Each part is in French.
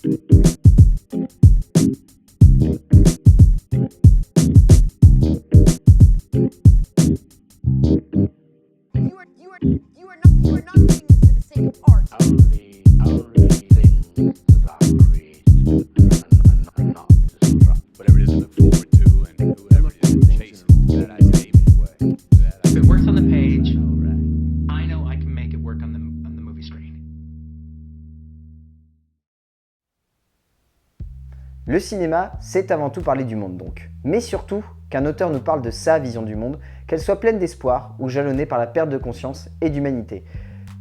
You are not doing this for the sake of art. Only things that are created and not destruct. Whatever it is to look forward to, and whoever it is to chase that I take away. If it works on the page, I know I can make it work on the movie screen. Le cinéma, c'est avant tout parler du monde donc, mais surtout qu'un auteur nous parle de sa vision du monde, qu'elle soit pleine d'espoir ou jalonnée par la perte de conscience et d'humanité.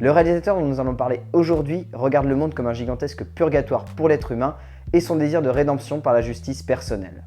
Le réalisateur dont nous allons parler aujourd'hui regarde le monde comme un gigantesque purgatoire pour l'être humain et son désir de rédemption par la justice personnelle.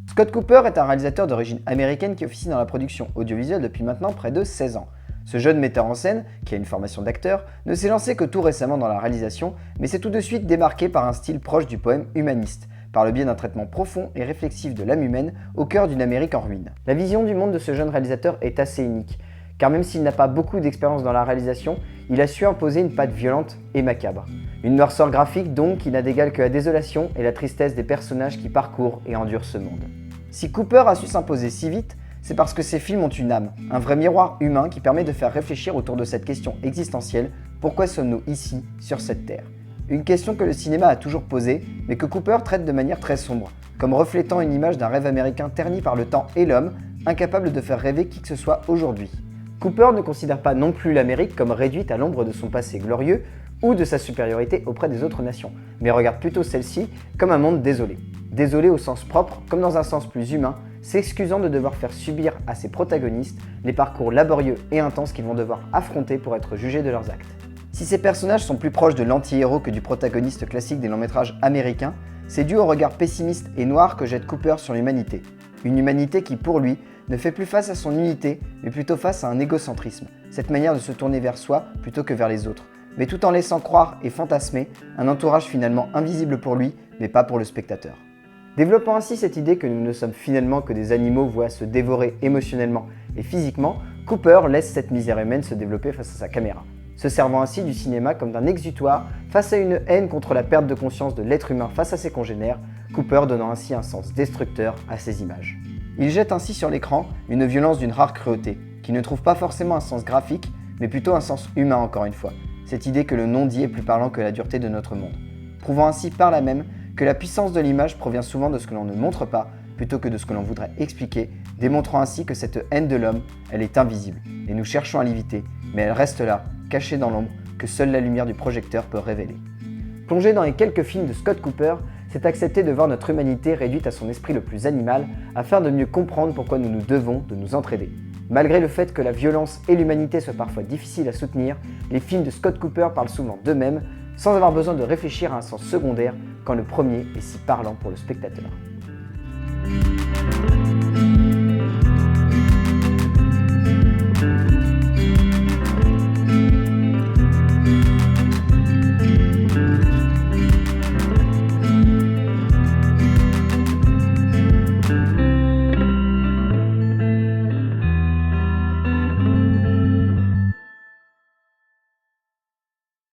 Scott Cooper est un réalisateur d'origine américaine qui officie dans la production audiovisuelle depuis maintenant près de 16 ans. Ce jeune metteur en scène, qui a une formation d'acteur, ne s'est lancé que tout récemment dans la réalisation, mais s'est tout de suite démarqué par un style proche du poème humaniste, par le biais d'un traitement profond et réflexif de l'âme humaine au cœur d'une Amérique en ruine. La vision du monde de ce jeune réalisateur est assez unique, car même s'il n'a pas beaucoup d'expérience dans la réalisation, il a su imposer une patte violente et macabre. Une noirceur graphique donc qui n'a d'égal que la désolation et la tristesse des personnages qui parcourent et endurent ce monde. Si Cooper a su s'imposer si vite, c'est parce que ses films ont une âme, un vrai miroir humain qui permet de faire réfléchir autour de cette question existentielle: pourquoi sommes-nous ici, sur cette terre? Une question que le cinéma a toujours posée, mais que Cooper traite de manière très sombre, comme reflétant une image d'un rêve américain terni par le temps et l'homme, incapable de faire rêver qui que ce soit aujourd'hui. Cooper ne considère pas non plus l'Amérique comme réduite à l'ombre de son passé glorieux ou de sa supériorité auprès des autres nations, mais regarde plutôt celle-ci comme un monde désolé. Désolé au sens propre comme dans un sens plus humain, s'excusant de devoir faire subir à ses protagonistes les parcours laborieux et intenses qu'ils vont devoir affronter pour être jugés de leurs actes. Si ces personnages sont plus proches de l'anti-héros que du protagoniste classique des longs métrages américains, c'est dû au regard pessimiste et noir que jette Cooper sur l'humanité. Une humanité qui, pour lui, ne fait plus face à son unité, mais plutôt face à un égocentrisme, cette manière de se tourner vers soi plutôt que vers les autres, mais tout en laissant croire et fantasmer un entourage finalement invisible pour lui, mais pas pour le spectateur. Développant ainsi cette idée que nous ne sommes finalement que des animaux voués à se dévorer émotionnellement et physiquement, Cooper laisse cette misère humaine se développer face à sa caméra, se servant ainsi du cinéma comme d'un exutoire face à une haine contre la perte de conscience de l'être humain face à ses congénères, Cooper donnant ainsi un sens destructeur à ces images. Il jette ainsi sur l'écran une violence d'une rare cruauté, qui ne trouve pas forcément un sens graphique, mais plutôt un sens humain encore une fois, cette idée que le non-dit est plus parlant que la dureté de notre monde, prouvant ainsi par là même que la puissance de l'image provient souvent de ce que l'on ne montre pas, plutôt que de ce que l'on voudrait expliquer, démontrant ainsi que cette haine de l'homme, elle est invisible, et nous cherchons à l'éviter, mais elle reste là, cachée dans l'ombre, que seule la lumière du projecteur peut révéler. Plonger dans les quelques films de Scott Cooper, c'est accepter de voir notre humanité réduite à son esprit le plus animal, afin de mieux comprendre pourquoi nous nous devons de nous entraider. Malgré le fait que la violence et l'humanité soient parfois difficiles à soutenir, les films de Scott Cooper parlent souvent d'eux-mêmes, sans avoir besoin de réfléchir à un sens secondaire, quand le premier est si parlant pour le spectateur.